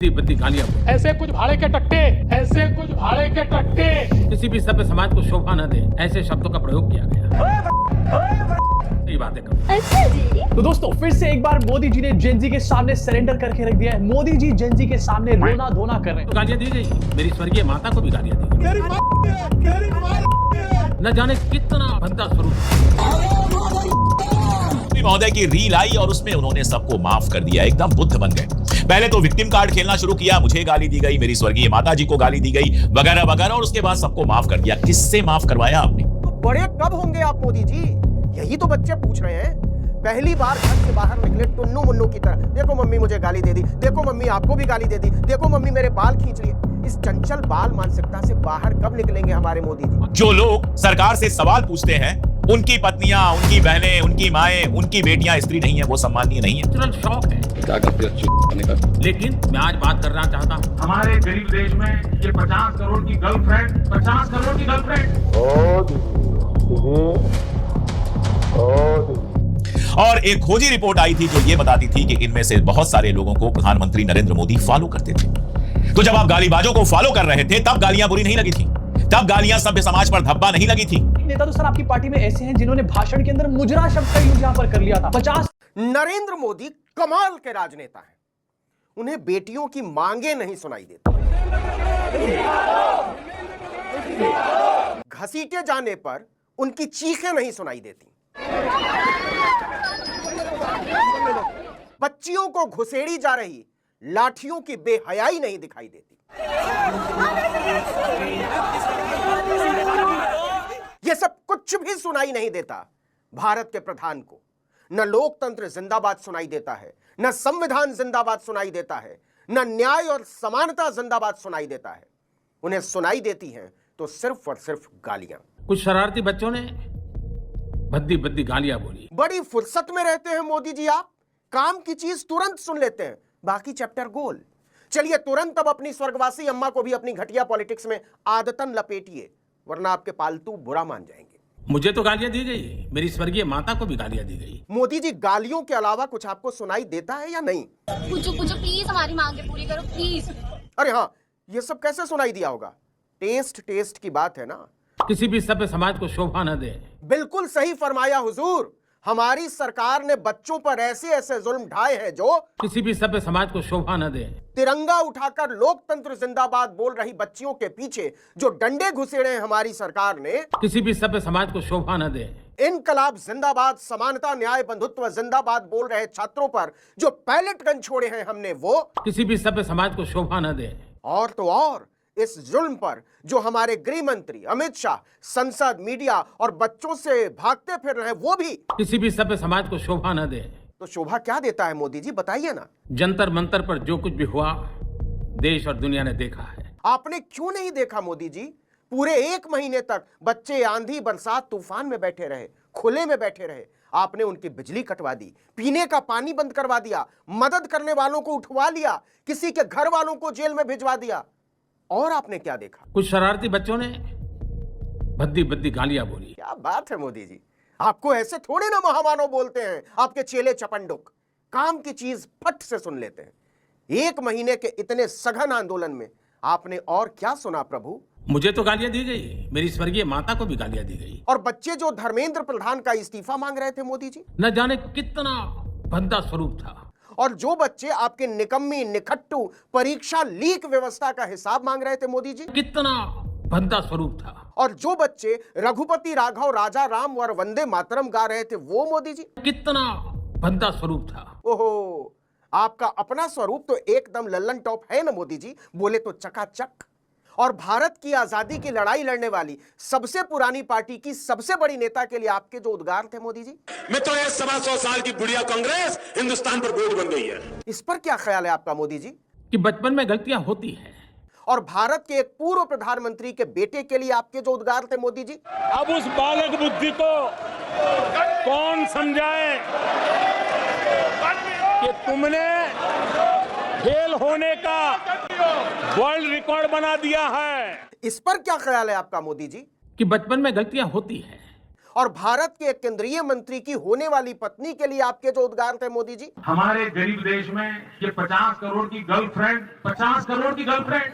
बत्ती गालियां बोले। ऐसे कुछ भाड़े के टट्टे, ऐसे कुछ भाड़े के टट्टे किसी भी सभ्य समाज को शोभा न दे ऐसे शब्दों का प्रयोग किया गया। सही बातें करो। अच्छा जी। तो दोस्तों फिर से एक बार मोदी जी ने जेनजी के सामने सरेंडर करके रख दिया है। मोदी जी जेनजी के सामने रोना धोना कर रहे हैं। तो गालियां दी गई, मेरी स्वर्गीय माता को भी गालियां दी गई। न जाने कितना भद्दा स्वरूप। महोदय की रील आई और उसमें उन्होंने सबको माफ कर दिया, एकदम बुद्ध बन गए। पहले तो विक्टिम कार्ड खेलना शुरू किया, मुझे गाली दी गई, मेरी स्वर्गीय माता जी को गाली दी गई, वगैरह वगैरह, और उसके बाद सबको माफ कर दिया। किससे माफ करवाया आपने? तो बड़े कब होंगे आप मोदी जी? यही तो बच्चे पूछ रहे हैं। पहली बार घर से बाहर निकले टुन्नू मुन्नू की तरह, देखो मम्मी मुझे गाली दे दी, देखो मम्मी आपको भी गाली दे दी, देखो मम्मी मेरे बाल खींच रही है। इस चंचल बाल मानसिकता से बाहर कब निकलेंगे हमारे मोदी जी? जो लोग सरकार से सवाल पूछते हैं, उनकी पत्नियां, उनकी बहनें, उनकी माएं, उनकी बेटियां स्त्री नहीं है, वो सम्माननीय नहीं है। नेचुरल शौक है। लेकिन मैं आज बात करना चाहता हूँ हमारे गरीब देश में ये 50 करोड़ की गर्लफ्रेंड, 50 करोड़ की गर्लफ्रेंड। और एक खोजी रिपोर्ट आई थी जो ये बताती थी कि इनमें से बहुत सारे लोगों को प्रधानमंत्री नरेंद्र मोदी फॉलो करते थे। तो जब आप गालीबाजों को फॉलो कर रहे थे तब गालियां बुरी नहीं लगी थी, तब गालियां सभ्य समाज पर धब्बा नहीं लगी थी। नेता तो सर आपकी पार्टी में ऐसे हैं जिन्होंने भाषण के अंदर मुजरा शब्द का यूज यहां पर कर लिया था। 50 नरेंद्र मोदी कमाल के राजनेता हैं। उन्हें बेटियों की मांगे नहीं सुनाई देती। घसीटे जाने पर उनकी चीखें नहीं सुनाई देती। बच्चियों को घुसेड़ी जा रही लाठियों की बेहयाई नहीं दिखाई देती। यह सब कुछ भी सुनाई नहीं देता भारत के प्रधान को। न लोकतंत्र जिंदाबाद सुनाई देता है, न संविधान जिंदाबाद सुनाई देता है, न न्याय और समानता जिंदाबाद सुनाई देता है। उन्हें सुनाई देती हैं तो सिर्फ और सिर्फ गालियां। कुछ शरारती बच्चों ने भद्दी भद्दी गालियां बोली। बड़ी फुर्सत में रहते हैं मोदी जी आप। काम की चीज तुरंत सुन लेते हैं, बाकी चैप्टर गोल। चलिए तुरंत अब अपनी स्वर्गवासी अम्मा को भी अपनी घटिया पॉलिटिक्स में आदतन लपेटिए, वरना आपके पालतू बुरा मान जाएंगे। मुझे तो गालियां दी गई, मेरी स्वर्गीय माता को भी गालियां दी गई। मोदी जी गालियों के अलावा कुछ आपको सुनाई देता है या नहीं? पूछो प्लीज, हमारी मांगे पूरी करो प्लीज। अरे हाँ, ये सब कैसे सुनाई दिया होगा? टेस्ट की बात है ना। किसी भी सभ्य समाज को शोभा न दे। बिल्कुल सही फरमाया हुजूर। हमारी सरकार ने बच्चों पर ऐसे ऐसे जुल्म ढाए हैं जो किसी भी सभ्य समाज को शोभा न दे। तिरंगा उठाकर लोकतंत्र जिंदाबाद बोल रही बच्चियों के पीछे जो डंडे घुसेड़े हैं हमारी सरकार ने, किसी भी सभ्य समाज को शोभा न दे। इनकलाब जिंदाबाद, समानता न्याय बंधुत्व जिंदाबाद बोल रहे छात्रों पर जो पैलेट गन छोड़े हैं हमने, वो किसी भी सभ्य समाज को शोभा न दे। और तो और इस जुल्म पर जो हमारे गृह मंत्री अमित शाह संसद, मीडिया और बच्चों से भागते फिर रहे हैं, वो भी किसी भी सभ्य समाज को शोभा न दे। तो शोभा क्या देता है मोदी जी, बताइए ना। जंतर मंतर पर जो कुछ भी हुआ देश और दुनिया ने देखा है। आपने क्यों नहीं देखा मोदी जी? पूरे 1 महीने तक बच्चे आंधी बरसात तूफान में बैठे रहे, खुले में बैठे रहे। आपने उनकी बिजली कटवा दी, पीने का पानी बंद करवा दिया, मदद करने वालों को उठवा लिया, किसी के घर वालों को जेल में भिजवा दिया। और आपने क्या देखा? कुछ शरारती बच्चों ने भद्दी भद्दी गालियां बोली। क्या बात है मोदी जी, आपको ऐसे थोड़े ना महामानव बोलते हैं आपके चेले चपंडुक। काम की चीज फट से सुन लेते हैं। 1 महीने के इतने सघन आंदोलन में आपने और क्या सुना प्रभु? मुझे तो गालियां दी गई, मेरी स्वर्गीय माता को भी गालियां दी गई। और बच्चे जो धर्मेंद्र प्रधान का इस्तीफा मांग रहे थे मोदी जी, न जाने कितना भद्दा स्वरूप था। और जो बच्चे आपके निकम्मी निखट्टू परीक्षा लीक व्यवस्था का हिसाब मांग रहे थे मोदी जी, कितना भद्दा स्वरूप था। और जो बच्चे रघुपति राघव राजा राम और वंदे मातरम गा रहे थे, वो मोदी जी, कितना भद्दा स्वरूप था। ओहो, आपका अपना स्वरूप तो एकदम लल्लन टॉप है ना मोदी जी, बोले तो चकाचक। और भारत की आजादी की लड़ाई लड़ने वाली सबसे पुरानी पार्टी की सबसे बड़ी नेता के लिए आपके जो उद्गार थे मोदी जी, मैं तो ये 125 साल की बुढ़िया कांग्रेस हिंदुस्तान पर बोझ बन गई है। इस पर क्या ख्याल है आपका मोदी जी? कि बचपन में गलतियां होती हैं। और भारत के एक पूर्व प्रधानमंत्री के बेटे के लिए आपके जो उद्गार थे मोदी जी, अब उस बालक बुद्धि को कौन समझाए कि तुमने फेल होने का वर्ल्ड रिकॉर्ड बना दिया है। इस पर क्या ख्याल है आपका मोदी जी? कि बचपन में गलतियां होती हैं। और भारत के एक केंद्रीय मंत्री की होने वाली पत्नी के लिए आपके जो उद्गार थे मोदी जी। हमारे गरीब देश में ये 50 करोड़ की गर्लफ्रेंड, 50 करोड़ की गर्लफ्रेंड,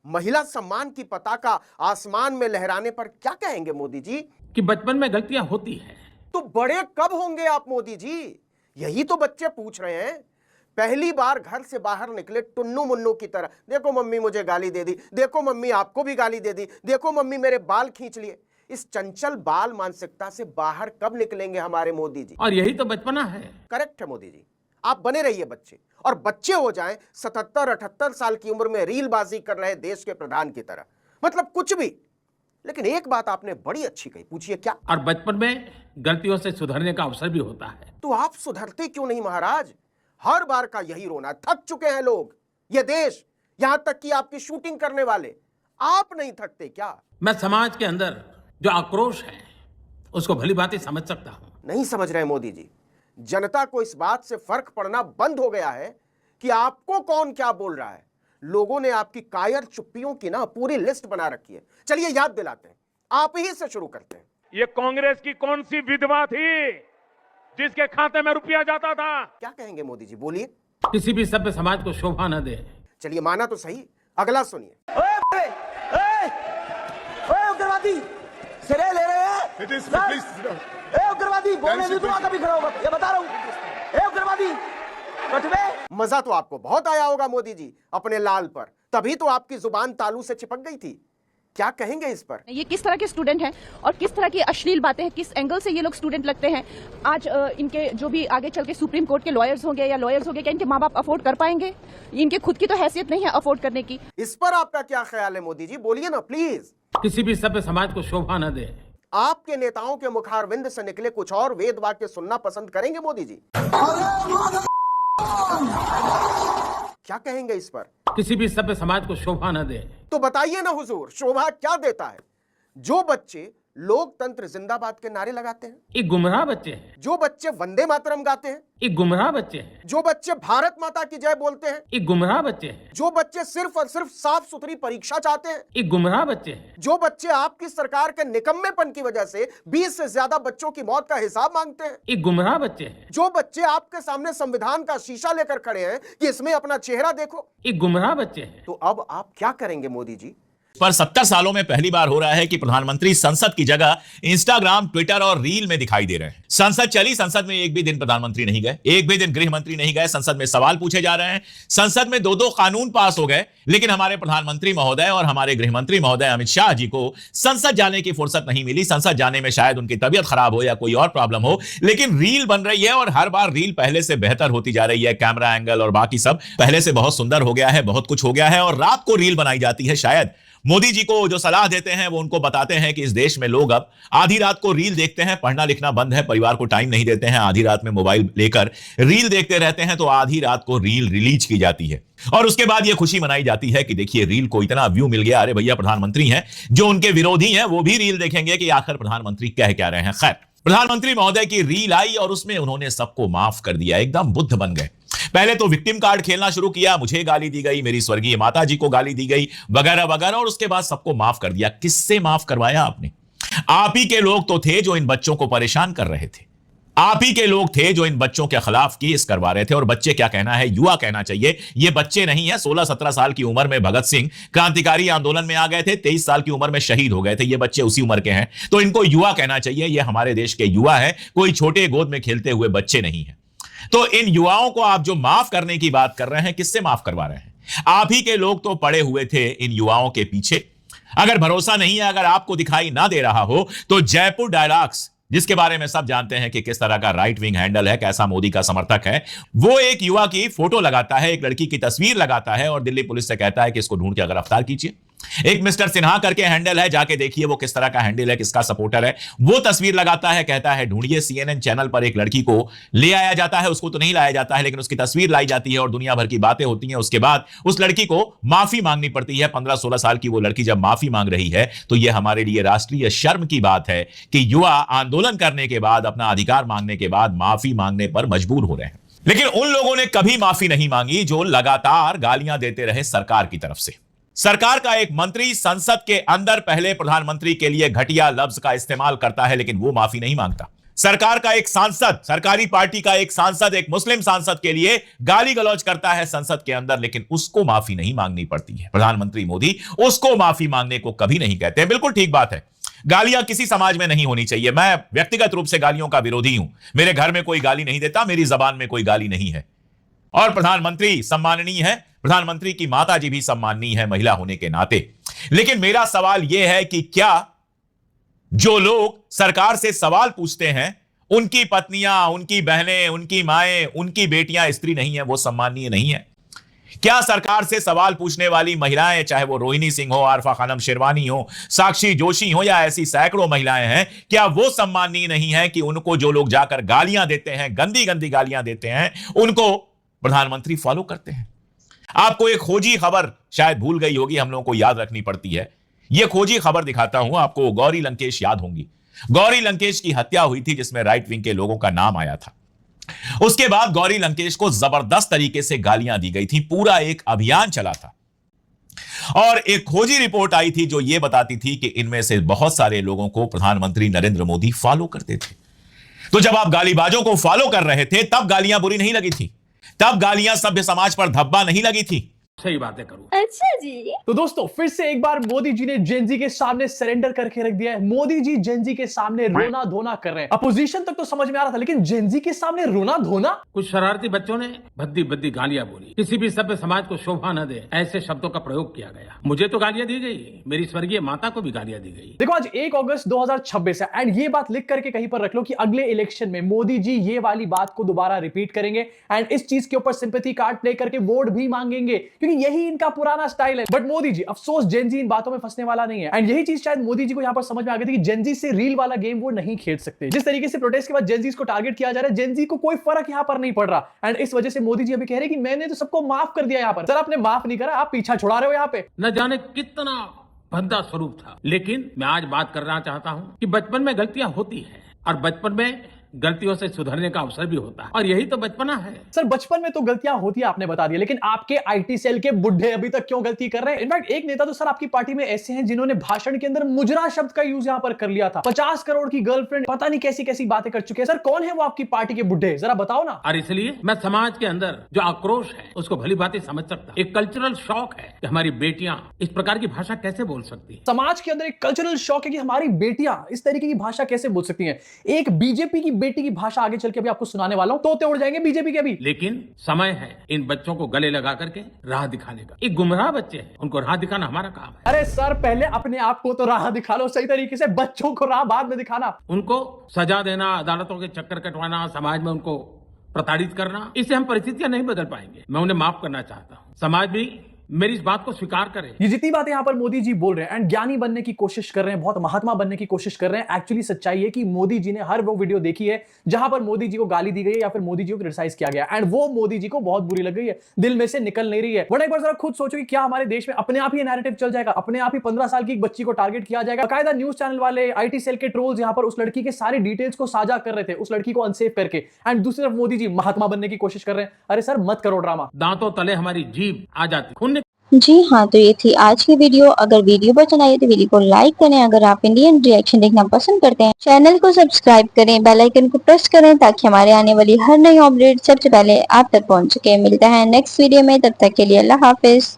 महिला सम्मान की पताका आसमान में लहराने पर क्या कहेंगे मोदी जी? कि बचपन में गलतियां होती हैं। तो बड़े कब होंगे आप मोदी जी? यही तो बच्चे पूछ रहे हैं। पहली बार घर से बाहर निकले टुन्नू मुन्नू की तरह, देखो मम्मी मुझे गाली दे दी, देखो मम्मी आपको भी गाली दे दी, देखो मम्मी मेरे बाल खींच लिए। इस चंचल बाल मानसिकता से बाहर कब निकलेंगे हमारे मोदी जी? और यही तो बचपना है। करेक्ट है मोदी जी, आप बने रहिए बच्चे, और बच्चे हो जाएं 77-78 साल की उम्र में रीलबाजी कर रहे देश के प्रधान की तरह, मतलब कुछ भी। लेकिन एक बात आपने बड़ी अच्छी कही, पूछिए क्या? और बचपन में गलतियों से सुधरने का अवसर भी होता है। तो आप सुधरते क्यों नहीं महाराज? हर बार का यही रोना, थक चुके हैं लोग, ये देश, यहां तक कि आपकी शूटिंग करने वाले। आप नहीं थकते क्या? मैं समाज के अंदर जो आक्रोश है उसको भली भांति समझ सकता हूं। नहीं समझ रहे मोदी जी। जनता को इस बात से फर्क पड़ना बंद हो गया है कि आपको कौन क्या बोल रहा है। लोगों ने आपकी कायर चुप्पियों की ना पूरी लिस्ट बना रखी है। चलिए याद दिलाते हैं, आप ही से शुरू करते हैं। ये कांग्रेस की कौन सी विधवा थी जिसके खाते में रुपया जाता था? क्या कहेंगे मोदी जी, बोलिए। किसी भी सभ्य समाज को शोभा न दे। चलिए माना तो सही, अगला सुनिए। उग्रवादी सिरे ले रहे हैं। उग्रवादी बोलने नहीं दूंगा कभी, खड़ा होगा, ये बता रहा हूँ। उग्रवादी मजा तो आपको बहुत आया होगा मोदी जी अपने लाल पर, तभी तो आपकी जुबान तालू से चिपक गई थी। क्या कहेंगे इस पर? ये किस तरह के स्टूडेंट हैं और किस तरह की अश्लील बातें हैं, किस एंगल से ये लोग स्टूडेंट लगते हैं। आज इनके जो भी आगे चल के सुप्रीम कोर्ट के लॉयर्स होंगे या लॉयर्स होंगे, क्या इनके माँ बाप अफोर्ड कर पाएंगे? इनके खुद की तो हैसियत नहीं है अफोर्ड करने की। इस पर आपका क्या ख्याल है मोदी जी, बोलिए ना प्लीज। किसी भी सभ्य समाज को शोभा न दे। आपके नेताओं के मुखारविंद से निकले कुछ और वेद वाक्य सुनना पसंद करेंगे मोदी जी? क्या कहेंगे इस पर? किसी भी सभ्य समाज को शोभा न दे। तो बताइए ना हुजूर, शोभा क्या देता है? जो बच्चे लोकतंत्र जिंदाबाद के नारे लगाते हैं, ये गुमराह बच्चे हैं। जो बच्चे वंदे मातरम गाते हैं, ये गुमराह बच्चे हैं। जो बच्चे भारत माता की जय बोलते हैं, ये गुमराह बच्चे हैं। जो बच्चे सिर्फ और सिर्फ साफ सुथरी परीक्षा चाहते हैं, ये गुमराह बच्चे हैं। जो बच्चे आपकी सरकार के निकम्मेपन की वजह से 20 से ज्यादा बच्चों की मौत का हिसाब मांगते हैं, ये गुमराह बच्चे हैं। जो बच्चे आपके सामने संविधान का शीशा लेकर खड़े हैं कि इसमें अपना चेहरा देखो, ये गुमराह बच्चे हैं। तो अब आप क्या करेंगे मोदी जी? पर 70 सालों में पहली बार हो रहा है कि प्रधानमंत्री संसद की जगह इंस्टाग्राम, ट्विटर और रील में दिखाई दे रहे हैं। संसद चली, संसद में एक भी दिन प्रधानमंत्री नहीं गए, एक भी दिन गृह मंत्री नहीं गए। संसद में सवाल पूछे जा रहे हैं, संसद में 2-2 कानून पास हो गए, लेकिन हमारे प्रधानमंत्री महोदय और हमारे गृह मंत्री महोदय अमित शाह जी को संसद जाने की फुर्सत नहीं मिली। संसद जाने में शायद उनकी तबीयत खराब हो या कोई और प्रॉब्लम हो, लेकिन रील बन रही है और हर बार रील पहले से बेहतर होती जा रही है। कैमरा एंगल और बाकी सब पहले से बहुत सुंदर हो गया है, बहुत कुछ हो गया है और रात को रील बनाई जाती है। शायद मोदी जी को जो सलाह देते हैं वो उनको बताते हैं कि इस देश में लोग अब आधी रात को रील देखते हैं, पढ़ना लिखना बंद है, परिवार को टाइम नहीं देते हैं, आधी रात में मोबाइल लेकर रील देखते रहते हैं, तो आधी रात को रील रिलीज की जाती है और उसके बाद ये खुशी मनाई जाती है कि देखिए रील को इतना व्यू मिल गया। अरे भैया, प्रधानमंत्री हैं, जो उनके विरोधी हैं वो भी रील देखेंगे कि आखिर प्रधानमंत्री कह क्या रहे हैं। खैर, प्रधानमंत्री महोदय की रील आई और उसमें उन्होंने सबको माफ कर दिया, एकदम बुद्ध बन गए। पहले तो विक्टिम कार्ड खेलना शुरू किया, मुझे गाली दी गई, मेरी स्वर्गीय माता जी को गाली दी गई, वगैरह वगैरह, और उसके बाद सबको माफ कर दिया। किससे माफ करवाया आपने? आप ही के लोग तो थे जो इन बच्चों को परेशान कर रहे थे, आप ही के लोग थे जो इन बच्चों के खिलाफ केस करवा रहे थे। और बच्चे क्या कहना है, युवा कहना चाहिए, ये बच्चे नहीं है। 16-17 साल की उम्र में भगत सिंह क्रांतिकारी आंदोलन में आ गए थे, 23 साल की उम्र में शहीद हो गए थे, ये बच्चे उसी उम्र के हैं, तो इनको युवा कहना चाहिए। ये हमारे देश के युवा है, कोई छोटे गोद में खेलते हुए बच्चे नहीं है। तो इन युवाओं को आप जो माफ करने की बात कर रहे हैं, किससे माफ करवा रहे हैं? आप ही के लोग तो पड़े हुए थे इन युवाओं के पीछे। अगर भरोसा नहीं है, अगर आपको दिखाई ना दे रहा हो, तो जयपुर डायलॉग्स, जिसके बारे में सब जानते हैं कि किस तरह का राइट विंग हैंडल है, कैसा मोदी का समर्थक है, वो एक युवा की फोटो लगाता है, एक लड़की की तस्वीर लगाता है और दिल्ली पुलिस से कहता है कि इसको ढूंढ के गिरफ्तार कीजिए। एक मिस्टर सिन्हा करके हैंडल है, जाके देखिए वो किस तरह का हैंडल है, किसका सपोर्टर है। वो तस्वीर लगाता है, कहता है ढूंढिए। CNN चैनल पर एक लड़की को ले आया जाता है, उसको तो नहीं लाया जाता है, लेकिन उसकी तस्वीर लाई जाती है और दुनिया भर की बातें होती हैं। उसके बाद उस लड़की को माफी मांगनी पड़ती है। 15-16 साल की वो लड़की जब माफी मांग रही है, तो यह हमारे लिए राष्ट्रीय शर्म की बात है कि युवा आंदोलन करने के बाद, अपना अधिकार मांगने के बाद माफी मांगने पर मजबूर हो रहे हैं। लेकिन उन लोगों ने कभी माफी नहीं मांगी जो लगातार गालियां देते रहे सरकार की तरफ से। सरकार का एक मंत्री संसद के अंदर पहले प्रधानमंत्री के लिए घटिया लफ्ज का इस्तेमाल करता है, लेकिन वो माफी नहीं मांगता। सरकार का एक सांसद, सरकारी पार्टी का एक सांसद, एक मुस्लिम सांसद के लिए गाली गलौज करता है संसद के अंदर, लेकिन उसको माफी नहीं मांगनी पड़ती है। प्रधानमंत्री मोदी उसको माफी मांगने को कभी नहीं कहते हैं। बिल्कुल ठीक बात है, गालियां किसी समाज में नहीं होनी चाहिए। मैं व्यक्तिगत रूप से गालियों का विरोधी हूं। मेरे घर में कोई गाली नहीं देता, मेरी जबान में कोई गाली नहीं है। और प्रधानमंत्री सम्माननीय है, प्रधानमंत्री की माता जी भी सम्माननीय है महिला होने के नाते। लेकिन मेरा सवाल यह है कि क्या जो लोग सरकार से सवाल पूछते हैं, उनकी पत्नियां, उनकी बहनें, उनकी माएं, उनकी बेटियां स्त्री नहीं है, वो सम्माननीय नहीं है? क्या सरकार से सवाल पूछने वाली महिलाएं, चाहे वो रोहिणी सिंह हो, आरफा खानम शेरवानी हो, साक्षी जोशी हो, या ऐसी सैकड़ों महिलाएं हैं, क्या वो सम्माननीय नहीं है कि उनको जो लोग जाकर गालियां देते हैं, गंदी गंदी गालियां देते हैं, उनको प्रधानमंत्री फॉलो करते हैं? आपको एक खोजी खबर शायद भूल गई होगी, हम लोगों को याद रखनी पड़ती है। यह खोजी खबर दिखाता हूं आपको। गौरी लंकेश याद होंगी। गौरी लंकेश की हत्या हुई थी जिसमें राइट विंग के लोगों का नाम आया था। उसके बाद गौरी लंकेश को जबरदस्त तरीके से गालियां दी गई थी, पूरा एक अभियान चला था और एक खोजी रिपोर्ट आई थी जो यह बताती थी कि इनमें से बहुत सारे लोगों को प्रधानमंत्री नरेंद्र मोदी फॉलो करते थे। तो जब आप गालीबाजों को फॉलो कर रहे थे तब गालियां बुरी नहीं लगी थी, तब गालियां सभ्य समाज पर धब्बा नहीं लगी थी। सही बातें करूं। अच्छा जी। तो दोस्तों फिर से एक बार मोदी जी ने जेनजी के सामने सरेंडर करके रख दिया है। मोदी जी जेनजी के सामने रोना धोना कर रहे हैं। अपोजिशन तक तो समझ में आ रहा था, लेकिन जेनजी के सामने रोना धोना। कुछ शरारती बच्चों ने भद्दी भद्दी गालियां बोली, किसी भी सभ्य समाज को शोभा न दे ऐसे शब्दों का प्रयोग किया गया। मुझे तो गालियां दी गई, मेरी स्वर्गीय माता को भी गालियां दी गई। देखो आज 1 अगस्त 2026 है एंड ये बात लिख करके कहीं पर रख लो कि अगले इलेक्शन में मोदी जी ये वाली बात को दोबारा रिपीट करेंगे एंड इस चीज के ऊपर सिंपैथी कार्ड प्ले करके वोट भी मांगेंगे, क्योंकि यही इनका पुराना स्टाइल है। बट मोदी जी, अफसोस जेनजी इन बातों में फंसने वाला नहीं है एंड यही चीज शायद मोदी जी को यहां पर समझ में आ गई थी कि जेनजी से रील वाला गेम वो नहीं खेल सकते। जिस तरीके से प्रोटेस्ट के बाद जेनजीज को टारगेट किया जा रहा है, जेनजी को कोई फर्क यहां पर नहीं पड़ रहा एंड इस वजह से मोदी जी अभी कह रहे हैं कि मैंने तो सबको माफ कर दिया। यहां पर सर आपने माफ नहीं करा, आप पीछा छुड़ा रहे हो यहां पे। न जाने कितना भद्दा स्वरूप था, लेकिन मैं आज बात करना चाहता हूं कि बचपन में गलतियां होती हैं और बचपन में गलतियों से सुधरने का अवसर भी होता है और यही तो बचपना है। सर बचपन में तो गलतियां होती है, आपने बता दिया, लेकिन आपके आईटी सेल के बुढ़े अभी तक क्यों गलती कर रहे हैं? इनफैक्ट एक नेता तो सर आपकी पार्टी में ऐसे हैं जिन्होंने भाषण के अंदर मुजरा शब्द का यूज यहां पर कर लिया था। 50 करोड़ की गर्लफ्रेंड, पता नहीं कैसी कैसी बातें कर चुके हैं। सर कौन है वो आपकी पार्टी के बुढ़े, जरा बताओ ना। और इसलिए मैं समाज के अंदर जो आक्रोश है उसको भली भांति समझ सकता। एक कल्चरल शौक है कि हमारी बेटियां इस प्रकार की भाषा कैसे बोल सकती है। समाज के अंदर एक कल्चरल शौक है कि हमारी बेटियां इस तरीके की भाषा कैसे बोल सकती हैं। एक बीजेपी की बेटी की भाषा आगे चल के भी आपको सुनाने वाला हूं, तोते उड़ जाएंगे बीजेपी के भी। लेकिन समय है इन बच्चों को गले लगा करके राह दिखाने का। एक गुमराह बच्चे हैं, उनको राह दिखाना हमारा काम है। अरे सर पहले अपने आप को तो राह दिखा लो सही तरीके से, बच्चों को राह बाद में दिखाना। उनको सजा देना, अदालतों के चक्कर कटवाना, समाज में उनको प्रताड़ित करना, इससे हम परिस्थितियां नहीं बदल पाएंगे। मैं उन्हें माफ करना चाहता हूं। समाज भी मेरी इस बात को स्वीकार करे। ये जितनी बातें यहां पर मोदी जी बोल रहे हैं एंड ज्ञानी बनने की कोशिश कर रहे हैं, बहुत महात्मा बनने की कोशिश कर रहे हैं, एक्चुअली सच्चाई है कि मोदी जी ने हर वो वीडियो देखी है जहां पर मोदी जी को गाली दी गई है या फिर मोदी जी को क्रिटिसाइज किया गया एंड वो मोदी जी को बहुत बुरी लग गई है, दिल में से निकल नहीं रही है। बट एक बार जरा खुद सोचो कि क्या हमारे देश में अपने आप ही नैरेटिव चल जाएगा, अपने आप ही 15 साल की एक बच्ची को टारगेट किया जाएगा। कायदा न्यूज चैनल वाले, आईटी सेल के ट्रोल्स यहां पर उस लड़की के सारी डिटेल्स को साझा कर रहे थे, उस लड़की को अनसेफ करके, एंड दूसरी तरफ मोदी जी महात्मा बनने की कोशिश कर रहे हैं। अरे सर मत करो ड्रामा। दांतों तले हमारी जीभ आ जाती, खून। जी हाँ, तो ये थी आज की वीडियो। अगर वीडियो पसंद आई तो वीडियो को लाइक करें। अगर आप इंडियन रिएक्शन देखना पसंद करते हैं, चैनल को सब्सक्राइब करें, बेल आइकन को प्रेस करें ताकि हमारे आने वाली हर नई अपडेट सबसे पहले आप तक पहुंच सके। मिलता है नेक्स्ट वीडियो में, तब तक के लिए अल्लाह हाफिज।